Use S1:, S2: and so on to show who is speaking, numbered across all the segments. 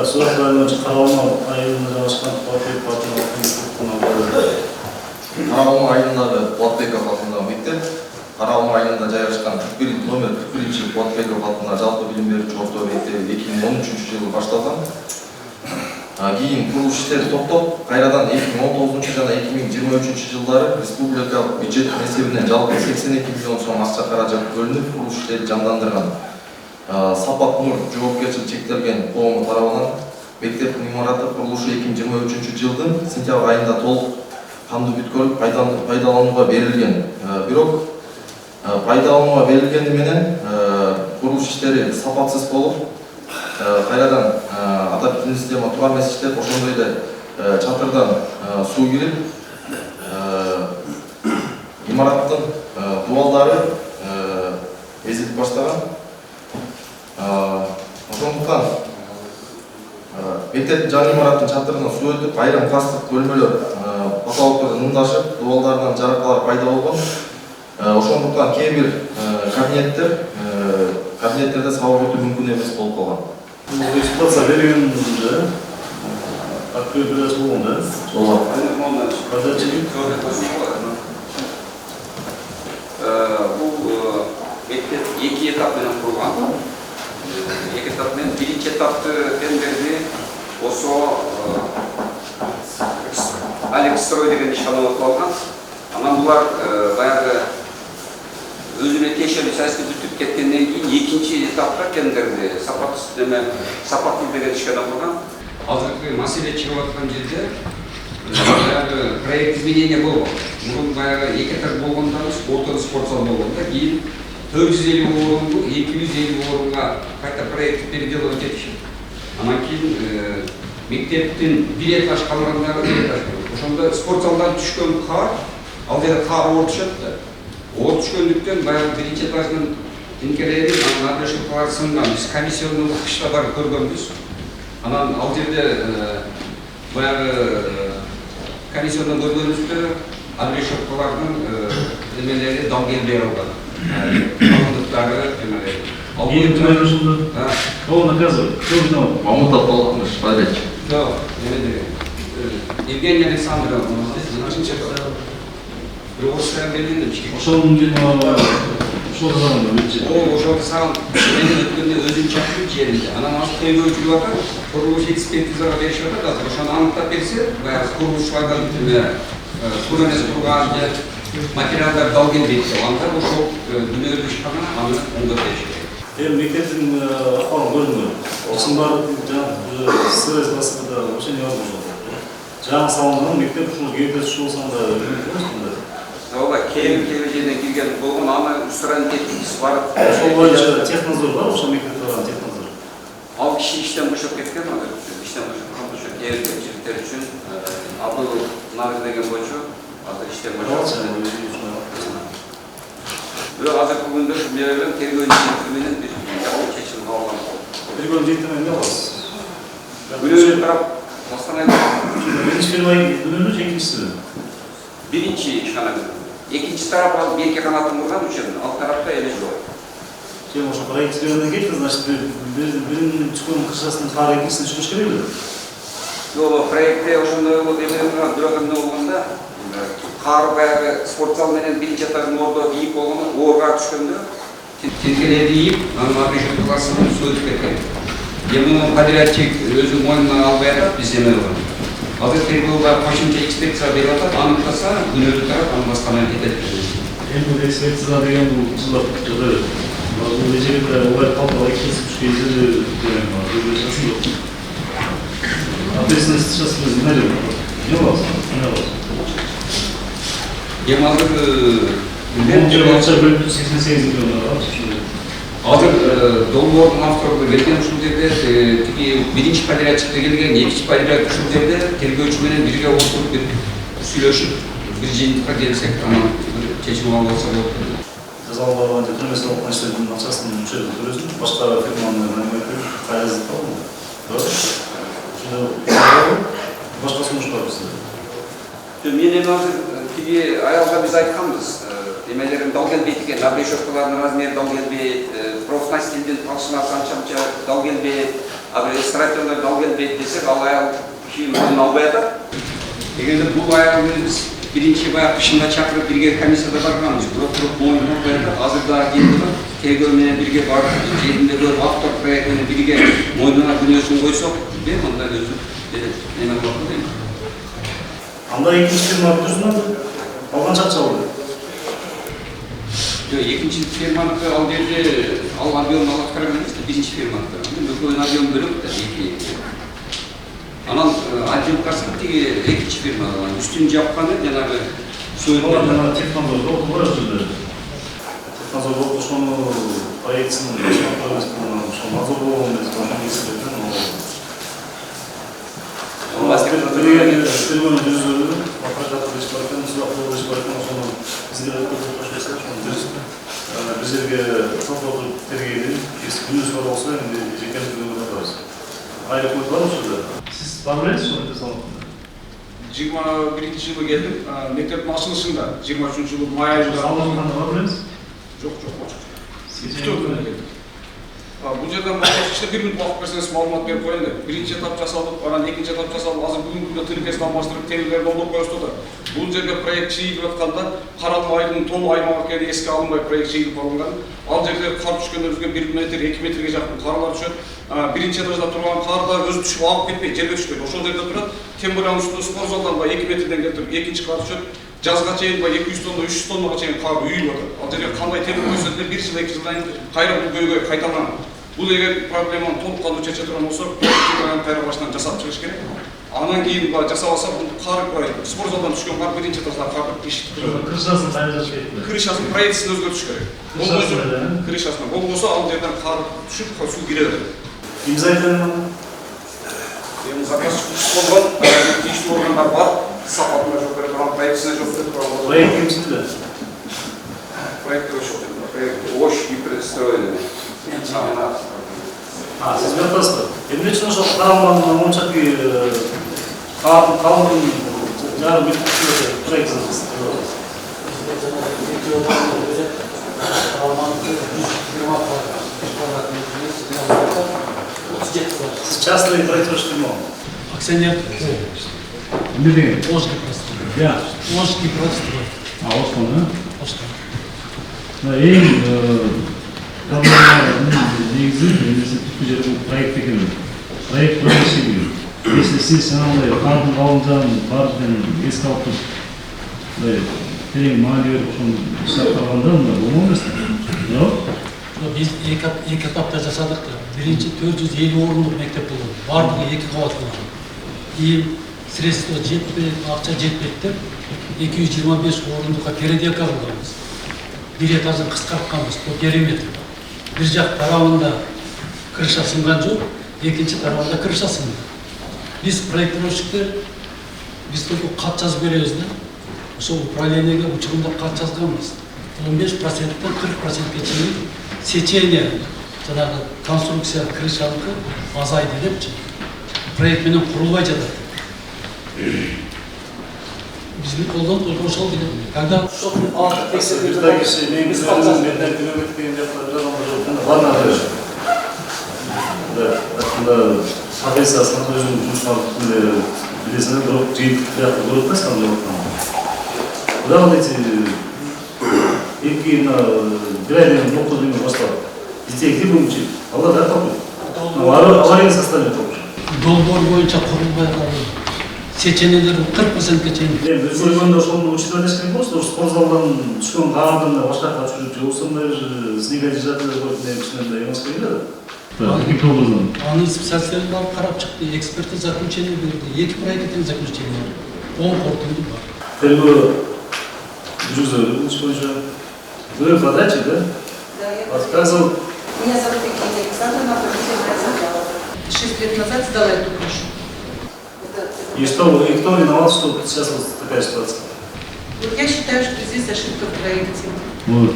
S1: Сурат районунун Каралма айылында жайгашкан Болотбеков атындагы
S2: Каралма айылындагы Болотбеков атындагы мектеп Каралма айылында жайгашкан номер 41 Болотбеков атындагы жалпы билим берүүчү орто мектеби 2013-жылы башталган. Кийин курулуш иштери токтоп, кайрадан 2019 жана 2023-жылдары республикалык бюджет эсебинен жалпы 82 миллион сом акча каражат бөлүнүп, курулуш иштери жандандырган. Сапат Нур жоопкерчилиги чектелген коому тарабынан мектептин имараты курулушу 2023-жылдын сентябрь айында толук кандуу бүткөрүлүп пайдаланууга берилген. Бирок пайдаланууга берилгени менен курулуш иштери сапатсыз болуп, кайрадан отопительный система тура эмес иштеп, ошондой эле чатырдан суу кирип, имараттын дубалдары эзилип баштаган. Ошондуктан мектептин жаңы имараттын чатырынан суу өтүп, айрым кастык бөлмөлөр потолоктордон ындашып, дубалдарынан жаракалар пайда болгон. Ошондуктан кээ бир кабинеттерде сабак өтүү мүмкүн эмес болуп калган.
S1: Эксплуатация берилгенде открыть беребиз болгон да?
S2: Ооба.
S3: Бул мектеп 2 этап менен курулган. 2 этап менен биринчи этапты тендерди ошо Алексстрой деген ишканага кылган. Анан булар баягы өзүнө тиешелүү сайысты бүтүп кеткенден кийин экинчи этапта тендерди Сапатов деген ишкана кылган. Азыркы маселе чыгып аткан жерде баягы проект изменения болгон. Мурун баягы 2 этап болгондо ортодо спортзал болгон да, кийин 450 орунду 250 орунга кайта проект переделывать этишет. Анан кийин мектептин 1 этаж калгандары 1 этаж. Ошондо спортзалдан түшкөн кар, ал жерде кар ортушат да. Ор түшкөндүктөн баягы биринчи этаждын тинкелери, анан абрешокалар сынган. Биз комиссиондун кышта барып көргөнбүз. Анан ал жерде баягы комиссиондон көргөнүбүздө абрешокалардын немелери дал келбей калган. Калындыктары немелери.
S1: Ал ошондо кого наказывать? Кто виноват?
S2: Мамутов болотмуш, подрядчик.
S3: Жок, неме деген. Евгений Александрович, Орыстан берген ички.
S1: Ошонун жана ошол заманда биринчи.
S3: Ошол сагын менин өткөндө өзүн чакырып жеринде. Анан азыр тергөө жүрүп атат. Курулуш экспертизага беришип атат. Азыр ошону аныктап берсе, баягы курулушчулардан кур эмес турган же материалдар дал келбейт деп, анда ошол дүнөлүк ишкана аны оңдоп бериш керек.
S1: Эми мектептин акыбарын көрдүңү. Осунун баары жана СС басында ошону болгон. Жаңы салынган мектеп ушул ГТС болсоңда
S3: Ооба, жерден кирген болгон, аны устранить этибиз барып.
S1: Ошол боюнча технадзор бар, ошол мектепте бар технадзор.
S3: Ал киши иштен бошоп кеткен, азыр иштен бошоп ошо жергиликтер үчүн Абыл Навир деген болчу, азыр иштен бошоп. Бирок азыркы күндө менен тергөө менен бир чечим алган.
S1: Тергөө менен эмне кыласыз?
S3: Бирөө тарап
S1: Биринчи фирмай дүнөлү экинчиси.
S3: Биринчи ишкана. Экинчи тарап ал берки канатын курган үчүн ал тарапта эле жок.
S1: Сен ошо проект бергенден кийин, значит, биринин түшкөн кышасынын кары экинчисине түшүш керек эле.
S3: Жок, проектте ошондой болуп эмне бирок эмне болгондо, кар баягы спортзал менен биринчи этаждын ордо ийип болгондо, оорга түшкөндө тинкелерди ийип, анан абрешокаларын суу өтүп кеткен. Эми подрядчик өзү мойнуна албай атат, биз эме болгон. Азыр тергөөгө кошумча экспертиза берип атат, аныктаса күнөөлүү тарап аны башканы кетет.
S1: Эми бул экспертиза деген бул чындап жада бул эжеликте олай калпага экинчиси түшкөн жерде деген бар. Ответственность сейчас мы знаем. Не вас, не вас.
S3: Эми азыр
S1: мен акча бөлүп 88 миллион алып.
S3: Азыр долбоордун автору берген ушул жерде тиги биринчи подрядчик келген, экинчи подрядчик ушул жерде тергөөчү менен бирге отуруп бир сүйлөшүп, бир жыйынтыкка келсек, анан чечим алып алса болот.
S1: Жазаланбаган түрмөсүн алган иштердин акчасын мүчөдү төрөсүн, башка фирманын мәлиметтери кайрызып калды. Башка сунуш бар бизде.
S3: Мен эми азыр тиги аялга биз айтканбыз. Немелерин дал келбейт экен, абрешокалардын размери дал келбейт, профнастилдин талшына канчанча дал келбейт, абрестратерлер дал келбейт. бербейт десек, ал аял кийин мойнуна албай атат. Эгерде бул аял биз биринчи баягы кышында чакырып бирге комиссияда барганбыз, бирок мойнуна албай атат. Азыр дагы келип атат. Тергөө менен бирге барып, жеринде көрүп автор проект менен бирге мойнуна күнөөсүн койсок, анда өзү неме болот дейм.
S1: Анда экинчи фирма түзүлмөдү. Алганча акча алды.
S3: Жок, экинчи фирманыкы ал жерде ал объем алып караган эмес, биринчи фирманыкы. Экөөнүн объем бөлөк да, анан отделкасы тиги экинчи фирма, үстүн жапканы жанагы
S1: Жана технология окуп жүрдү. Технология ошону проектсин мазур болгон эмес, тергөөнү түзүү, аппараттарды иш бар экен, сурактуу иш бар экен, ошону бизге коштойсак, ошону түзүп, бир жерге сотторду тергейди, күнүс бар болсо, эми жеке түзүүгө жатабыз. Айлык мыйт бар ошол. Сиз бар белеңизби ошону салондо?
S4: 21 жылы келдим, мектептин ачылышында 23 жылы май айында.
S1: Салондо бар белеңиз?
S4: Жок, күтөбүз келдим. Бул жерден баштап 1 мүнөт убакыт берсеңиз маалымат берип коеюн деп. Биринчи этап жасалып, анан экинчи этап жасалып, азыр бүгүнкү күндө тилкесин алмаштырып, терилерди долдуруп коюшту да. Бул жерге проект чыйылып атканда Каралма айдын толуу аймак экени эске алынбай проект чыйылып алынган. Ал жерде кар түшкөндө бизге 1 метр, 2 метрге жакын карлар түшөт. Биринчи этажда турган кар да өзү түшүп агып кетпейт, жерге түшпөйт. Ошол жерде турат. Тем более анын үстүнө спорт залдан 2 метрден келтирип экинчи кар түшөт. Жазга чейин 200 тонна, 300 тоннага чейин кар үйүлүп атат. Ал жерге кандай темир койсо деле 1 жыл, 2 жылдан кийин кайра бул көйгөй кайталанат. Бул эгер проблеманы толук кандуу чече турган болсо, кайра башынан жасап чыгыш керек. Анан кийин жасабаса, бул кар спорт залдан түшкөн кар биринчи этажда кар ишип турат.
S1: Крышасын кайра жасап кетти.
S4: Крышасын проектисин өзгөртүш керек. Крышасына болбосо ал жерден кар түшүп, суу кире берет.
S1: Ким зайдын?
S4: Эми заказ болгон, тийиштүү органдар бар. Сапатына жооп бере турган, проектисине жооп бере турган.
S1: Проект кимсиңер?
S4: Проект ошол.
S3: Проект ОШ и предстроение.
S1: Siz yapasınız. Emre için o Karaman'ın onçaki kalın yarın bir proje yazılsın. Siz частный проект штурмом.
S5: Акционер. Ложки просто.
S1: Да.
S5: Ложки просто.
S1: А вот он, да?
S5: Ложки.
S1: Да, и негізі проект екен. Проект projesi gibi. Если siz sanalay kardın alınacağını kardın eski alıp tereң mali verip ошону işlep kalganda mı? Olmaz mı? Yok.
S5: Biz iki etapta жасадык. Birinci 450 орындык мектеп болду. Бардыгы 2 кабат болду. И средства жетпейт, акча жетпейт деп 225 орындыкка передека кылганбыз. Bir этажын кыскартканбыз по периметру. Bir жак тарабында крыша сынган жок, экинчи тарабында крыша сынды. Биз проектировщиктер биз только кат жазып беребиз да. Ошол управлениеге учурунда кат жазганбыз. 15%тан 40%ке чейин сечение жанагы конструкция крышаныкы азайды депчи. Проект менен курулбай жатат. Биздин колдон только ошол билет. Когда
S1: профессиясынан өзінің жұмысшыларын білесіне бұрып жиып қияқты көріп емес қандай оқтан. Бұдан эти екі бір айдан доктор дейін бастап детей где будем учить? Алда да тапы. Аварийный состояние тапыш.
S5: долбор боюнча курулбай калды. Сеченелер 40%ке чейин.
S1: Біз өзгенде ошоны учитель эдешкен болсо, ошо спорт залдан түшкөн кардын башка качып жүрүп, осындай снега жижатып койгон кичине эмес келди.
S5: Аны специалисттер алып карап чыкты, эксперты заключение берди. Эки проекттин заключение бар. 10 корутунду бар.
S1: Тергөө жүргүзөлү, иш боюнча. Вы подрядчик, да?
S6: Да, я
S1: Отказывал.
S6: Меня зовут Екатерина Александровна, победитель сначала. 6 лет назад сдала эту крышу.
S1: И кто виноват, что сейчас вот такая ситуация?
S6: Вот я считаю, что здесь ошибка в проекте.
S1: Вот.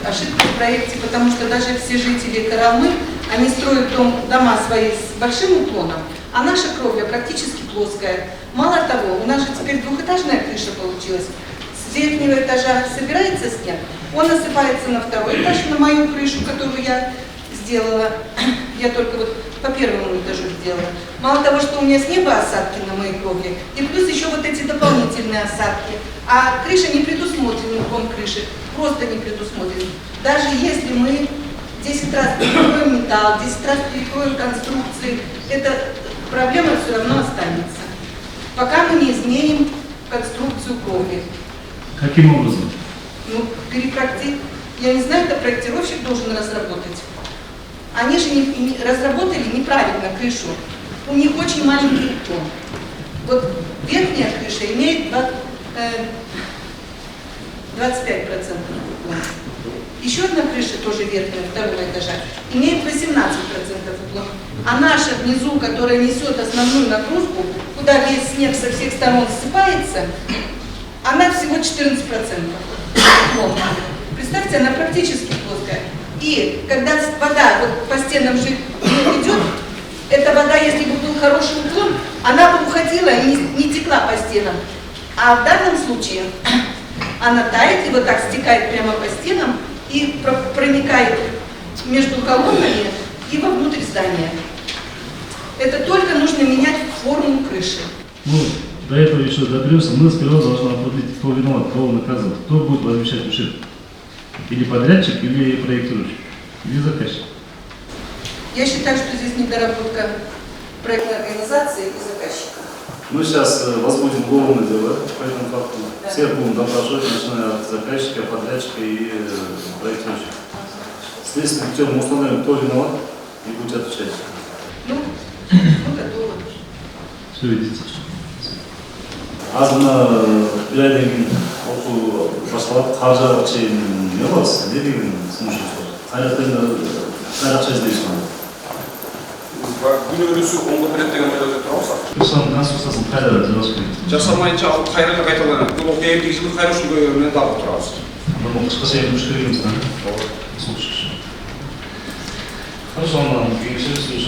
S6: Ошибка в проекте, потому что даже все жители Карамы, они строят дома свои с большим уклоном, а наша кровля практически плоская. Мало того, у нас же теперь двухэтажная крыша получилась. С верхнего этажа собирается снег, он насыпается на второй этаж, на мою крышу, которую я сделала. я только вот по первому этажу сделала. Мало того, что у меня с неба осадки на моей кровле, и плюс еще вот эти дополнительные осадки. А крыша не предусмотрена, уклон крыши, просто не предусмотрен. Даже если мы 10 раз перекроем металл, 10 раз перекроем конструкции, эта проблема все равно останется. Пока мы не изменим конструкцию кровли.
S1: Каким образом?
S6: Ну, я не знаю, это проектировщик должен разработать. Они же разработали неправильно крышу. У них очень маленький уклон. Вот верхняя крыша имеет 25% уклон. Еще одна крыша, тоже верхняя, второго этажа, имеет 18% уклон. А наша внизу, которая несет основную нагрузку, куда весь снег со всех сторон ссыпается, она всего 14% уклон. Представьте, она практически плоская. И когда вода вот по стенам же идет, эта вода, если бы был хороший уклон, она бы уходила и не текла по стенам. А в данном случае она тает и вот так стекает прямо по стенам и проникает между колоннами и вовнутрь здания. Это только нужно менять форму крыши.
S1: Ну, до этого еще доберемся. Мы сперва должны определить, кто виноват, кого наказывать, кто будет возмещать ущерб. Или подрядчик, или проектирующий, или заказчик.
S6: Я считаю, что здесь недоработка проектной организации и заказчика.
S1: Мы сейчас возбудим уголовное дело по этому факту. Да. Всех будем допрашивать, начиная от заказчика, подрядчика и проектирующего. Следственным путем мы установим, кто виноват, и будете отвечать.
S6: Ну, готово.
S1: Все видите. Азына бирайден окуу башталып каржыга чейин не кылабыз, эмне деген сунуштар. Кайракча издейсиң.
S4: Күн өрүсү оңдоп берет деген ойдо турабыз.
S1: Кырсанын конструкциясын кайра жасап керек.
S4: Жасамайынча алып кайра кайталанат. Бул эмдиги жылы кайра ушул менен дагы турабыз.
S1: Анда кышкача эми керек эмес да. Слушай. Хорошо, анда кеңешебиз.